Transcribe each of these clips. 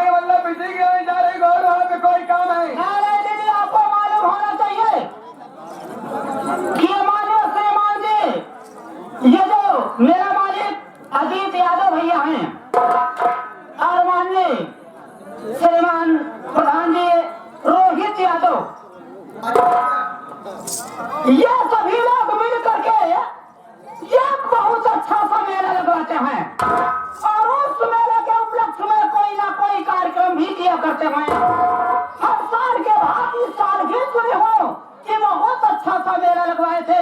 ये मतलब बिजली गिराने जा रही और वहाँ पे कोई काम है? अरे दीदी आपको मालूम होना चाहिए कि मान्य श्रीमान जी, ये जो मेरा मालिक अजीत यादव भैया हैं और माननीय श्रीमान प्रधान जी रोहित यादव, ये सभी लोग मिल करके ये बहुत अच्छा सा मेला लगवाते हैं और उस मेले के उपलक्ष्य में कोई ना कोई कार्यक्रम भी किया करते हैं। हर साल के बाद इस साल भी सुने हो कि बहुत अच्छा सा मेला लगवाए थे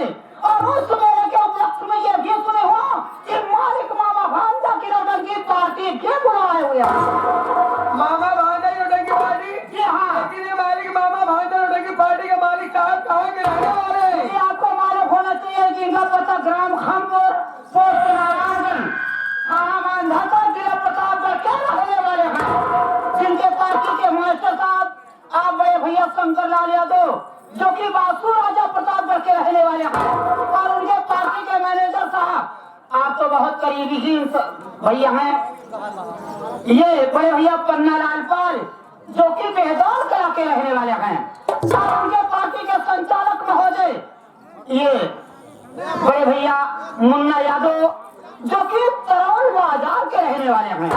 और उस मेले के उपलक्ष्य में ये भी सुने हो कि मालिक मामा भांजा की नौटंकी पार्टी भी बुलाए हुए हैं। मामा भांजा की नौटंकी पार्टी? जी हाँ। लेकिन ये मालिक मामा भांजा नौटंकी पार्टी के मालिक साहब कहाँ के रहने वाले हैं? ये आपको मालूम होना चाहिए कि इनका पता ग्राम खामपुर, पोस्ट नारायणगंज, थाना मांधाता, जिला प्रतापगढ़ के रहने वाले हैं, जिनके पार्टी के मास्टर साहब आप बड़े भैया शंकर लाल यादव जो कि बासु राजा प्रतापगढ़ के रहने वाले हैं और उनके पार्टी के मैनेजर साहब आप तो बहुत करीबी ही भैया हैं, ये बड़े भैया पन्ना लाल पाल जो कि बेहदौर कला के रहने वाले हैं और उनके पार्टी के संचालक महोदय ये बड़े भैया मुन्ना यादव जो कि तरौल बाजार के रहने वाले हैं।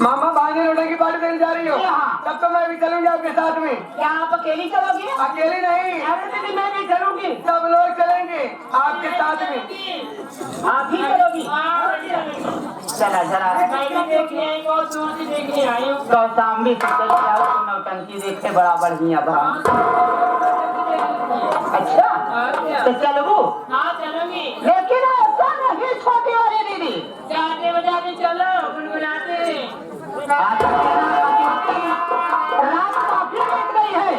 मामा भांजा नौटंकी पार्टी देने जा रही हो? हाँ। तब तो मैं भी चलूंगी आपके साथ में। क्या आप अकेली चलोगी? अकेली नहीं, अरे दीदी मैं भी चलूंगी। सब लोग चलेंगे आपके साथ में। आप ही चलोगी? चला चला कौशाम्बी से चली आओ तो नौटंकी देखे बड़ा बढ़िया बड़ा। अच्छा तो चलबू? हाँ चलूंगी। लेकिन ऐसा नहीं छोटी वाली दीदी, जाते बजाते चलो गुनगुनाते। रात काफी बीत गई है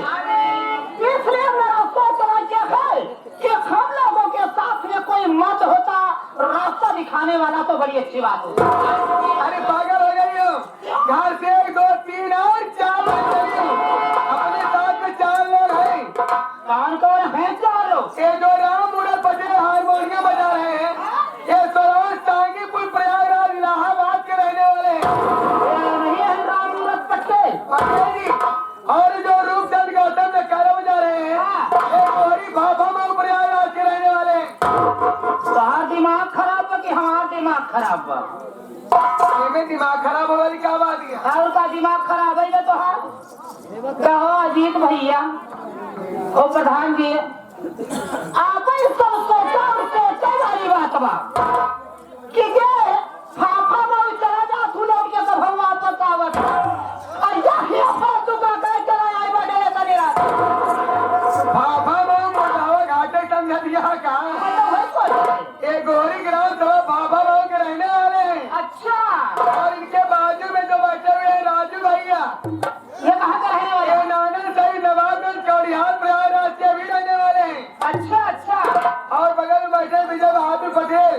इसलिए मेरा सोचना क्या है कि हम लोगों के साथ में कोई मत होता रास्ता दिखाने वाला तो बड़ी अच्छी बात होती। अरे पागल हो गई हो? घर से 1 2 3 और 4 लोग चलिए। अपने साथ में 4 लोग हैं। कौन कौन है 4 लोग? ये जो राम मुरत पटेल हारमोनियम बजा रहे हैं, ये सरोज सांगीपुर प्रयागराज इलाहाबाद के रहने वाले हैं। ये नहीं है राम सूरत पटेल? पटेल जी। और जो रूपचंद गौतम में काला बजा रहे हैं, ये गोरी भाभा में प्रयागराज के रहने वाले हैं। तुम्हारा दिमाग खराब है कि हमारा दिमाग खराब है? ये दिमाग खराब हो वाली क्या बात है? और का दिमाग खराब है तो है कहो अजीत भैया ओ प्रधान जी आप ही सब सोचा और सोचे वाली बात बा कि ये फाफा में चला जा तू लौट के सब हम वापस आवत और यही अपना तू का कह चला आई बड़े करे रात भाभा में मोटावा घाटे समझ दिया का? मतलब है कोई? ये गोरी ग्राम सभा भाभा में के रहने वाले हैं। अच्छा और इनके बाजू में जो बैठे हुए हैं राजू भैया, ये कहाँ का रहने वाले? ये नानन सही नवाबगंज चौड़ियाल प्रयागराज के भी रहने वाले हैं। अच्छा अच्छा और बगल में बैठे विजय बहादुर पटेल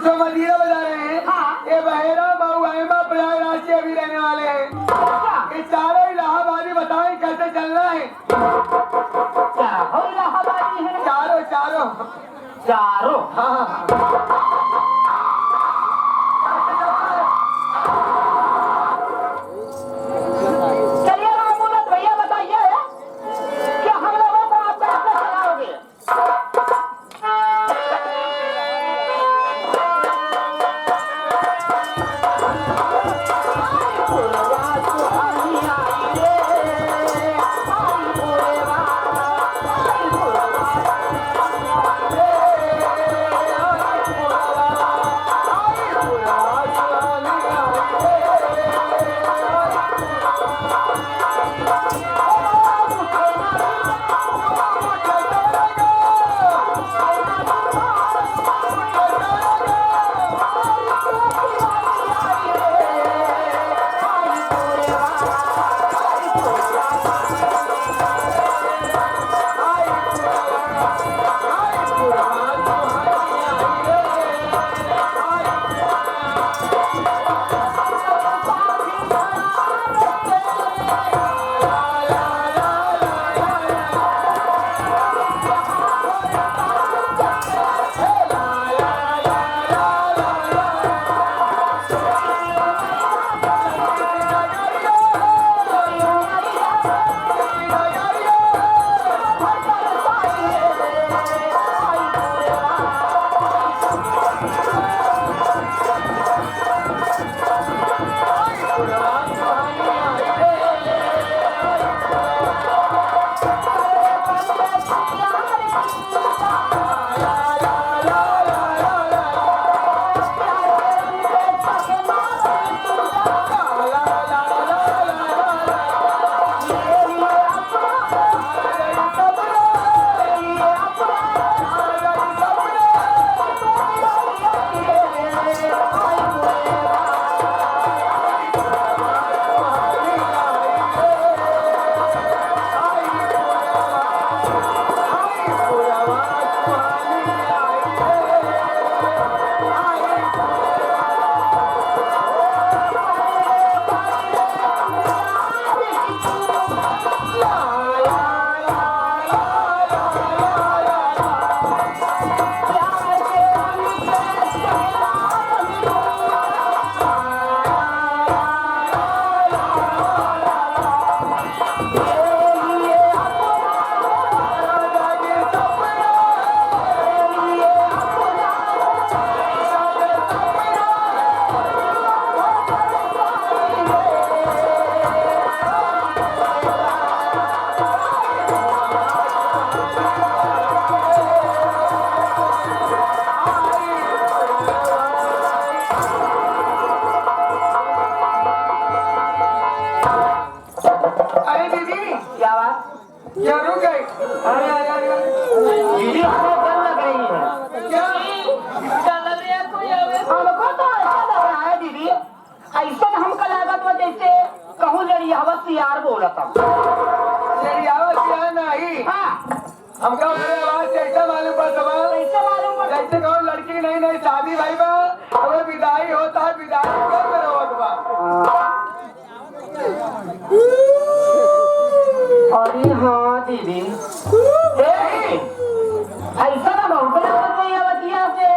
जो मदीरा बजा रहे हैं, हाँ। ये बहेरा मऊआमा प्रयागराज के भी रहने वाले हैं। अच्छा ये चारों इलाहाबादी बताएं कैसे चलना है? क्या हो इलाहाबादी है? चारों चारों। चारों हाँ चलिए रामूलत भैया बताइए कि हम लोगों को आप कैसे चलाओगे? अरे दीदी क्या बात? क्या रुक गई? अरे अरे अरे दीदी हमें डर लग रही है। क्या? चल रही है कोई अबे हमको तो ऐसा लग रहा है दीदी, ऐसा हमको लागत में जैसे कहूँ लड़ियावत यार बोला था। तेरी आवाज क्या नहीं? हाँ, हमका मेरे आवाज से ऐसा मालूम पड़ सवाल कैसे मालूम पड़ा? जैसे कहो लड़की नई नई शादी भाई बा और विदाई होता है विदाई कर मेरा होत बा। अरे हाँ दीदी, ऐसा ना बहुत लागत में बतिया से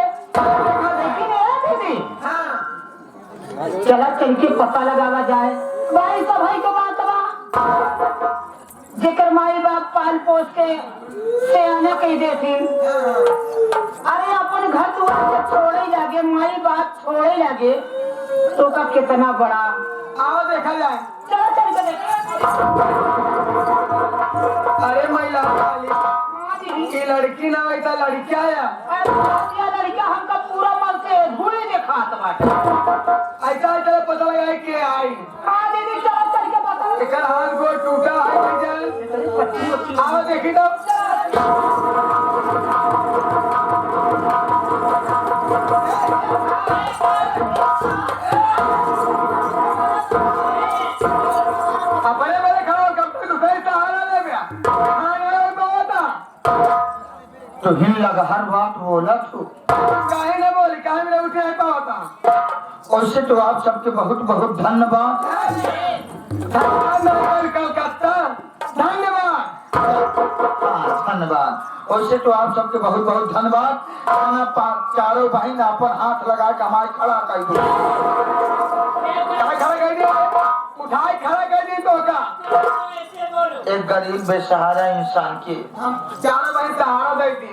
देखी नहीं है दीदी। हाँ चला चल के पता लगावा जाए भाई सब भाई को बात बा जेकर माई बाप पाल पोस के सियाने कह देथिन। अरे अपन घर दुआर के छोड़े लागे, माई बाप छोड़े लागे तो का कितना बड़ा। आओ देखा जाए। चलो चल के देख। अरे महिला वाली हाँ दीदी, की लड़की ना वैसा लड़की आया ये लड़का हमका पूरा मन से धूली दिखात बाटे। ऐसा चलो पता लगा कि आई हाँ दीदी, चलो चल के बता। एक हाथ को टूटा है भैया। आओ देखी तो अपने मेरे खड़ा हो कब तक दूसरे सहारा ले गया। हाँ यार बात तो हिम लगा हर बात बोला तू। काहे न बोली काहे मेरे उठे है होता। वैसे तो आप सबके बहुत बहुत धन्यवाद। धन्यवाद कलकत्ता धन्यवाद। धन्यवाद। वैसे तो आप सबके बहुत बहुत धन्यवाद। खाना चारों बहन अपन हाथ लगा के हमारे खड़ा कर दो। खड़ा कर दिया उठाए खड़ा कर दी तो का ऐसे बोलो एक गरीब बेसहारा इंसान के हम चारों बहन सहारा देती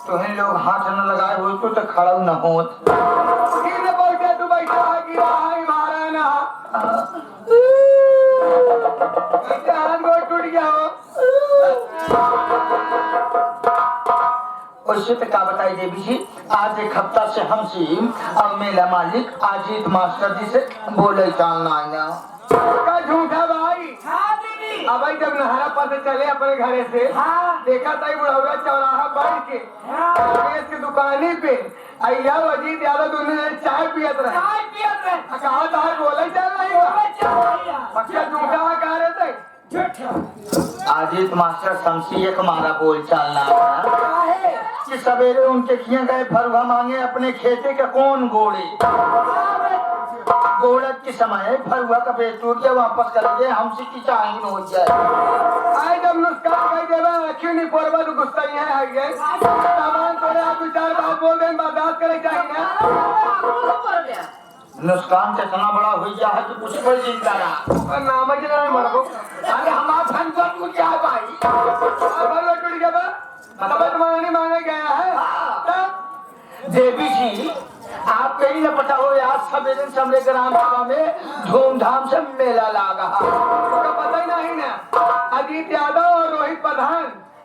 तो इन लोग हाथ न लगाए हो तो खड़ा न होत। फिर न बोल के तू बैठा है गिरा है मारा ना कैसे हाथ गोड़ टूट गया हो। वैसे तो क्या बताई देवी जी, आज एक हफ्ता से हमसे अब मेला मालिक अजीत मास्टर जी से बोले चालना आया का झूठा भाई। हाँ दीदी अब भाई जब नहरा पर चले अपने घरे से देखा था बुढ़ौरा चौराहा बैठ के गणेश की दुकानी पे अय्या अजीत यादव दोनों ने चाय पियत रहे। चाय पियत रहे कहा था बोले चल रही हो पक्का झूठा कह रहे थे। अजीत मास्टर शमसी एक मारा बोल चालना आया कि सवेरे उनके किए गए फरुआ मांगे अपने खेते का कौन गोड़े गोड़त के समय फरुआ का पेट टूट गया वापस करेंगे हमसे की चाहिए हो जाए। आई जब नुस्कान कह देवा क्यों नहीं पोरबा तो गुस्सा ही है आई गए सामान तोड़े आप विचार बात बोल दें बर्दाश्त करे चाहिए ना। नुकसान कितना बड़ा हो गया है कि कुछ कोई चिंता ना और नाम ही ना मरबो। अरे हमारा फंक्शन को क्या भाई अब टूट गया बा मतलब तुम्हारा नहीं मांगे गया है तब देवी जी आप कहीं न पता हो आज सवेरे समरे ग्राम सभा में धूमधाम से मेला लगा। उसका पता ही नहीं ना। अजीत यादव और रोहित प्रधान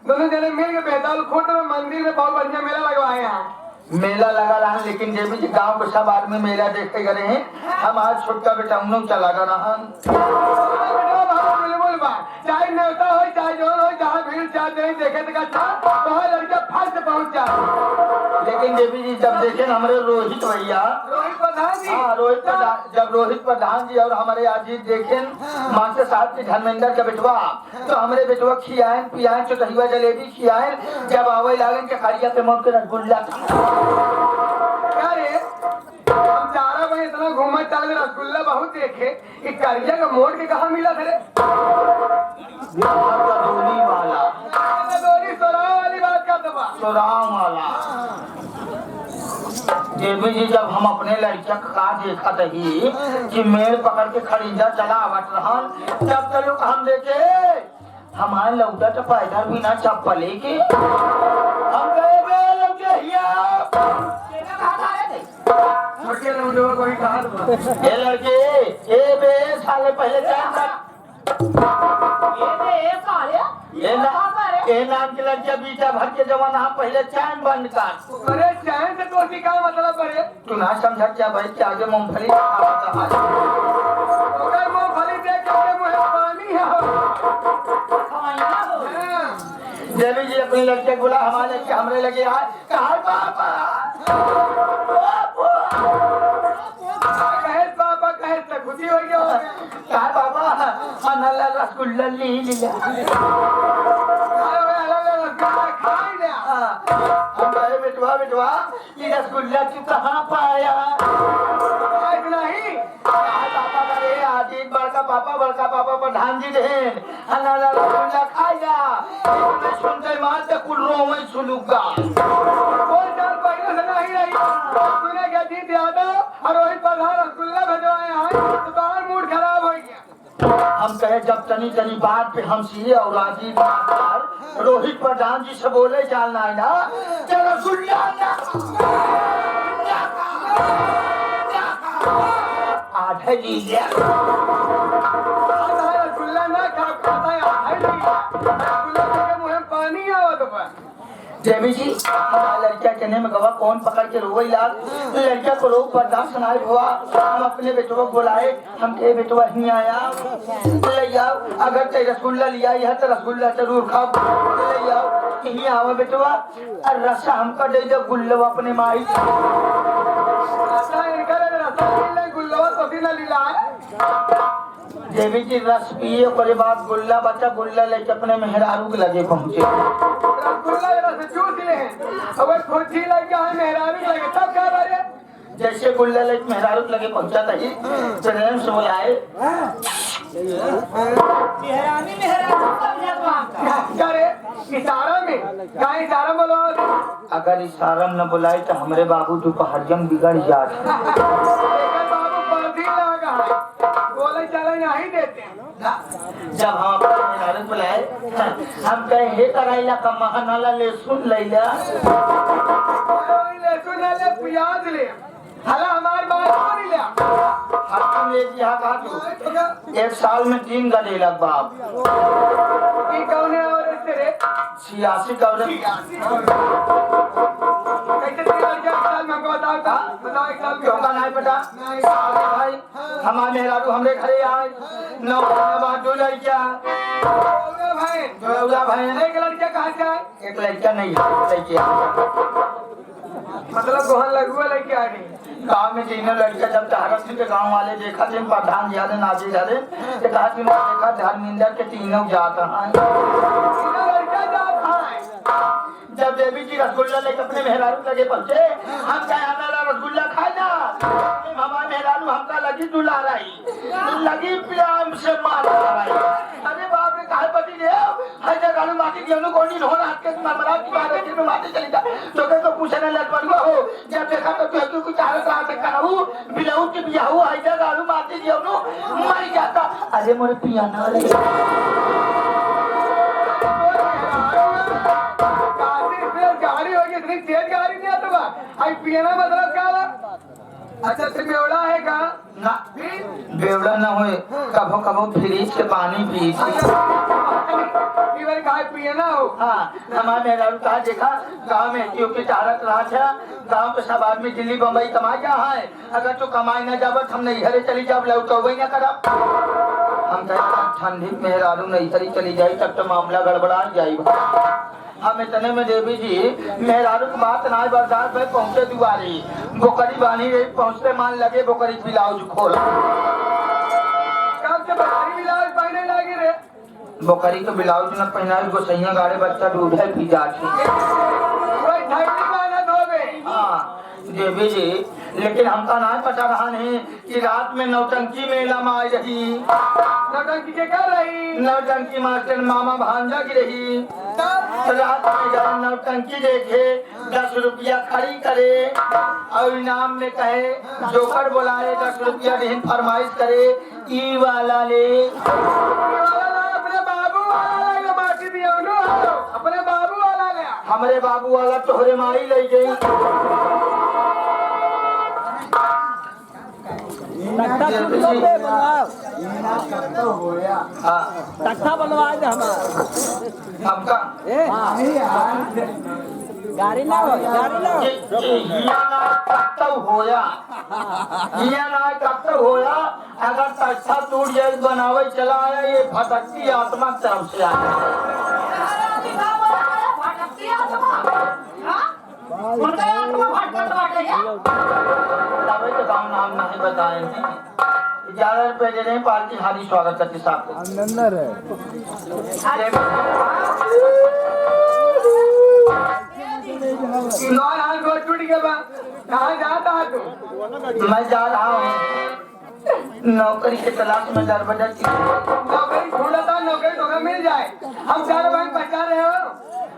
दोनों जने मिल के बेताल खुर्द में मंदिर में बहुत बढ़िया मेला लगवाए हैं। मेला लगा रहा है लेकिन देवी जी गांव के सब आदमी मेला देखते गए हैं। हम आज छोटका बेटा हम लोग चला गा रहा चाहे न्योता हो चाहे जोर हो जहाँ भीड़ चाहे देखे तो अच्छा लड़का फर्स्ट पहुँच जाए। लेकिन देवी जी जब देखे न हमारे रोहित भैया रोहित प्रधान जी हाँ रोहित प्रधान जब रोहित प्रधान जी और हमारे अजीत देखे मास्टर साहब के धर्मेंद्र का बेटवा तो हमारे बेटवा खियाएं पियाएं चौथीवा जलेबी खियाएं जब आवे लागन के खड़िया पे मौत के रसगुल्ला क्या रे हम चारा भाई इतना घूमा चल रसगुल्ला बहुत देखे कि करिया का मोड़ के कहा मिला थे धोनी वाला दोरी सोराव वाली बात का दबा राम वाला। देवी जी जब हम अपने लड़किया का देखा रही कि मेड़ पकड़ के खरीदा चला आवत रहन तब तो लोग हम देखे हमारे लौटा तो पैदल भी ना चप्पल के हम गए छोटे लोगों को ही कहा दबा ये लड़के ए बे साले पहले ये नाम की लड़किया बीटा भर के जवान पहले चैन बंद कर अरे चैन से तो क्या मतलब करे तू ना समझा क्या भाई कि आगे मूंगफली अगर मूंगफली देख के मुझे पानी देवी जी अपनी लड़के को बोला हमारे लड़के हमरे लगे आए कहा पापा कहे पापा कहे तो खुशी हो गया कहा पापा अनला रसगुल्ला ले लिया खाई लिया हम कहे बेटवा बेटवा ये रसगुल्ला तू कहाँ पाया नहीं पापा करे आदि बड़का पापा प्रधान जी देन अनला रसगुल्ला खाया सुनते मार ते कुल्लो में सुलूगा और साल पहले से नहीं रही तूने क्या दी यादव और रोहित प्रधान रसगुल्ला भिजवाए हैं तो बाहर मूड खराब हो गया हम कहे जब तनी तनी बात पे हम सीए और राजीव मास्टर रोहित प्रधान जी से बोले जाना है ना चलो रसगुल्ला आधे लीजिए रसगुल्ला ना खाता है आधे लीजिए रसगुल्ला के मुंह में पानी आवा तो देवी जी लड़किया कहने में गवा कौन पकड़ के रोई लाल लड़किया को रोक बर्दाश्त सुनाए हुआ हम अपने बेटों को बुलाए हम कहे बेटवा नहीं आया ले जाओ अगर ते रसगुल्ला लिया यह तो रसगुल्ला जरूर खाओ ले जाओ यही आवा बेटवा और रसा हमका दे दो गुल्लो अपने माई गुल्लो तो ना लीला देवी जी रस पिए के बाद गुल्ला बच्चा गुल्ला लेके अपने मेहरारू के लगे पहुंचे रसगुल्ला रस चूस ले अगर खुर्ची लगे है मेहरारू लगे तब क्या बारे जैसे गुल्ला लेके मेहरारू के लगे पहुंचा था ही प्रेम से बुलाए मेहरानी करे इशारा में क्या इशारा बोलो अगर इशारा न बुलाए तो हमारे बाबू दोपहरियम बिगड़ जाते बाबू पर्दी लगा बोले चले नहीं देते जब हम अपने बुलाए हम कहे हे कराइला का महानाला ले सुन लैला ले सुन ले प्याज ले हला हमारे बात नहीं लिया हम एक यहाँ कहा एक साल में 3 गले लग बाप ये कौन है और तेरे 86 का औरत कैसे 3 साल में हमको बताओ एक साल क्यों का नहीं पता भाई हमारे मेहरारू हमरे घरे आए 9 महीने बाद 2 लड़कियां भाई एक लड़किया कहाँ से आए एक लड़किया नहीं लड़किया मतलब गोहन लगुआ लेके आ गई गाँव में तीनों लड़कियां जब तारक के गाँव वाले देखा थे प्रधान जी आले नाजी जाले तो कहा कि देखा धर्मिंदर के तीनों जाता है जब देवी जी रसगुल्ला लेके अपने मेहरारू लगे पहुंचे हम क्या हमारा रसगुल्ला खाना हमारे मेहरारू हमका लगी दुला रही लगी प्याम से मार रही अरे बाप रे कहा पति ले हर जगह माटी गेहूं कोनी हो हाथ के मरमरा की बात है में माटी चली जा तो के तो पूछने लग पड़ हो जब देखा तो तू कुछ चाहे कहां से कराऊ बिलाऊ की बियाहू हर जगह माटी गेहूं मर जाता अरे मोरे पियाना रे गाड़ी होगी इतनी तेज गाड़ी नहीं आता बा आई पियाना मतलब क्या अच्छा से बेवड़ा है का ना बेवड़ा ना होए कभो कभो फ्रिज के पानी पी गाय पिए ना हो हाँ हमारे मेहरारू कहा देखा गाँव में क्योंकि तारक राज है गाँव के सब आदमी दिल्ली बम्बई कमा जा है अगर तो कमाई ना जावत हम नहीं घरे चली जाब लौ तो वही ना करब हम कहे ठंडी मेहरारू नहीं घरी चली जाई तब तो मामला गड़बड़ा जाई हम इतने में देवी जी मेहरारू की बात ना बर्दाश्त भाई पहुंचे दुआरी बोकरी बानी रही पहुंचते मान लगे बोकरी ब्लाउज खोल कब से बोकरी ब्लाउज पहने लगे रे बोकरी तो ब्लाउज न पहना गोसैया गाड़े बच्चा दूध है पी जाती देवी जी लेकिन हमका ना पता रहा नहीं कि रात में नौटंकी मेला में आई रही नौटंकी के कर रही नौटंकी मास्टर मामा भांजा की रही रात में जब नौटंकी देखे 10 रुपया खड़ी करे और इनाम में कहे जोकर बुलाए 10 रुपया दिन फरमाइश करे ई वाला ले अपने बाबू वाला बाकी दिया अपने बाबू वाला ले हमारे बाबू वाला तोहरे माई ले गई तख्ता बनवा दे आपका गाड़ी ना हो होया होया अगर तख्ता टूट जाए बनावे चला आया ये भटकती आत्मा तरफ से आया उनका आत्मा भटकत बाटे क्या? तभी तो काम नाम नहीं बताए हैं। 11 रुपए दे रहे हैं, पार्टी हाली स्वागत करती साहब को। अंदर है इंदौर हाल रोड टूट गया बा। कहाँ जाता है तू? मैं जा रहा हूँ नौकरी के तलाश में दरबदर की। नौकरी ढूंढा था, नौकरी तो मिल जाए। हम चारों बहन पहचान रहे हो?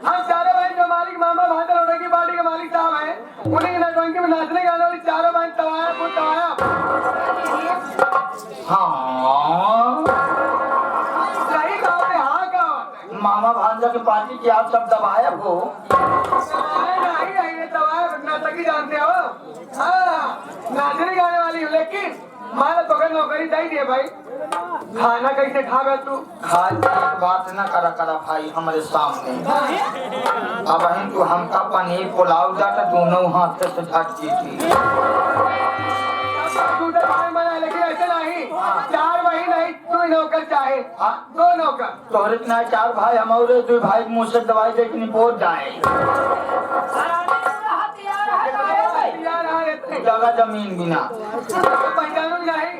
हम चारों बहन जो मालिक मामा भादर होने की पार्टी के मालिक साहब हैं, उन्हीं की नटवंकी में नाचने गाने वाली चारों बहन तवाया फुट तवाया। हाँ सही कहा है, हाँ कहा मामा भांजा की पार्टी की आप सब दबाए हो। नहीं दबाए नाटकी जानते हो? हाँ नाचने गाने वाली हूँ, लेकिन मारा तो नौकरी दे दिए भाई। खाना कैसे खावे तू? खाए बात न करा भाई हमारे सामने। अब तू हमका पनीर पुलाव जाता दोनों हाथ से झट जी लेकिन ऐसे नहीं। 4 भाई नहीं, 2 नौकर चाहे। 2 नौकर तोहरे इतना 4 भाई हम और 2 भाई मुँह से दवाई दे के निपोत जाए। जगह जमीन बिना पहचानू नहीं।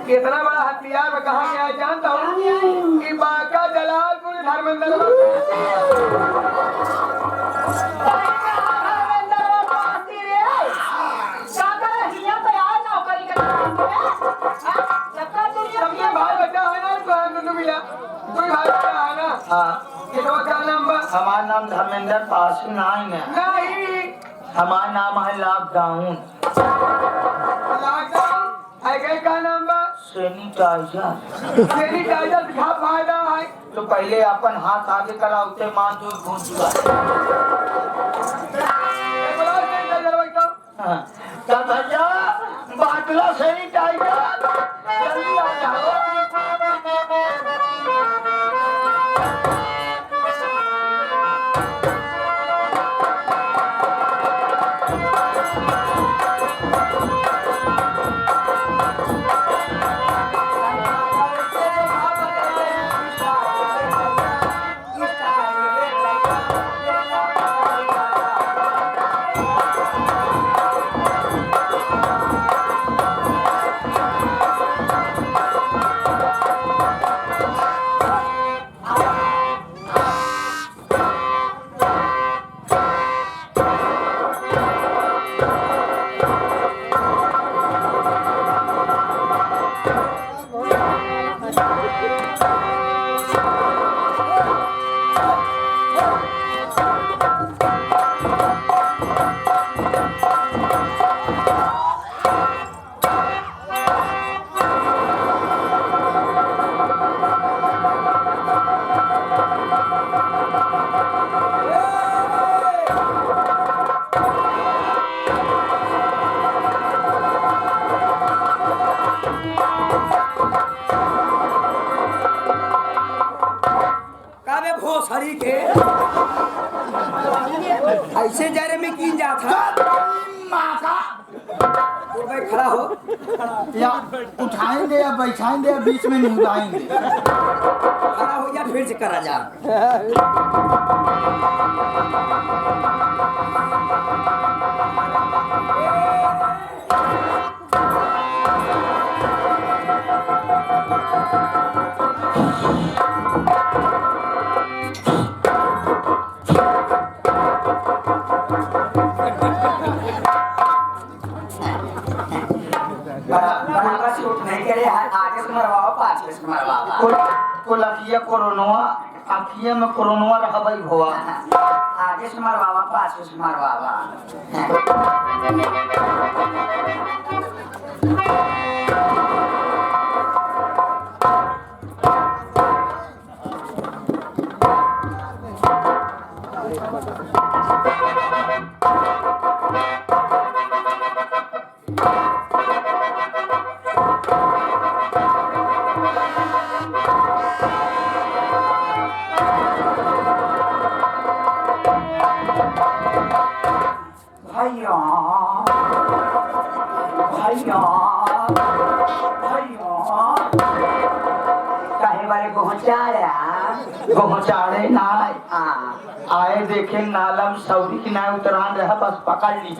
कितना बड़ा हथियार में कहा गया जानता हूँ कि बांका जलालपुर धर्मेंद्र भाई बच्चा है ना, तो मिला कोई भाई बच्चा है ना। हाँ क्या नाम? हमारा नाम धर्मेंद्र पासी नहीं, हमारा नाम है लॉकडाउन। क्या नाम बा? सैनिटाइजर। सैनिटाइजर का फायदा है तो पहले अपन हाथ आगे करा उसे मान दूर घूस क्या भैया बाटला सैनिटाइजर जल्दी आ जाओ। भोसड़ी के ऐसे जरे में कीन जाता माँ का तो भाई खड़ा हो या उठाएंगे या बैठाएंगे या बीच में नहीं उठाएंगे। खड़ा हो या फिर से करा जा। बराबर से उठ नहीं करे, आगे से मरवाओ पाछे से मरवाओ। को लखिया कोरोनवा अखिया में कोरोनवा रहबई होवा। आगे से मरवावा पाछे से मरवावा। भैया भैया पहुंचाया पहुंचाड़े ना हाँ आए देखे नालम सऊदी की ना उतरान रहा बस पकड़ ली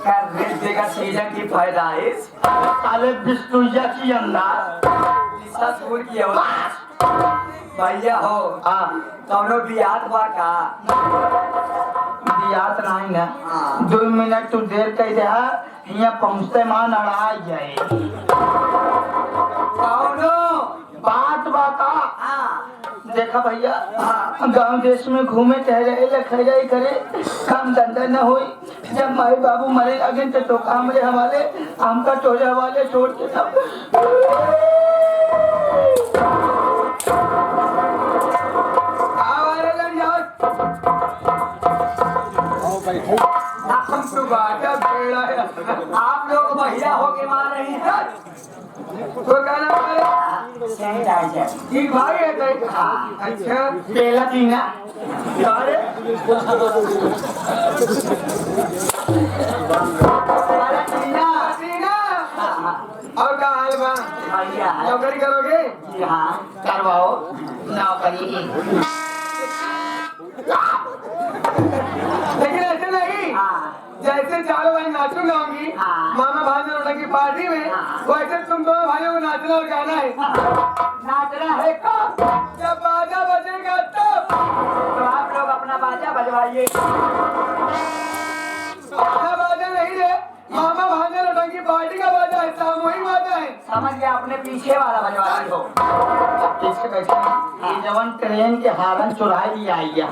कर देगा सीजन की पैदाइश साले बिस्तुइया की अंदर ससुर की औलाद भैया हो हाँ कौनो बियात बा का दियात नहीं ना हाँ। 2 मिनट तू देर कह दे यहाँ पहुँचते मान अड़ाई जाए कौनो बात बाता हाँ देखा भैया गांव देश में घूमे टहरे लखराई करे काम धंधा न होई जब माई बाबू मरे लगे तो कामरे हमारे हमका टोले वाले छोड़ के सब आप लोग महिला होके मार रहे हैं तो कहना सैनिटाइजर ठीक भाई है तो अच्छा पेला पीना अरे अरे टीना पीना और का हाल बा भैया है नौकरी करोगे जी हाँ करवाओ नौकरी लेकिन ऐसे नहीं हाँ जैसे चारों भाई नाचू गाऊंगी हाँ। मामा भाई की पार्टी में हाँ। वैसे तुम दोनों भाइयों को नाचना और गाना है नाचना है कब जब बाजा बजेगा तब तो आप लोग अपना बाजा बजवाइए बाजा बाजा नहीं रे मामा भांजे लौटंगी पार्टी का बाजा है सामूहिक बाजा है समझ गया अपने पीछे वाला बजवा रही हो किसके बैठे ये जवान ट्रेन के हारन चुरा लिया आई है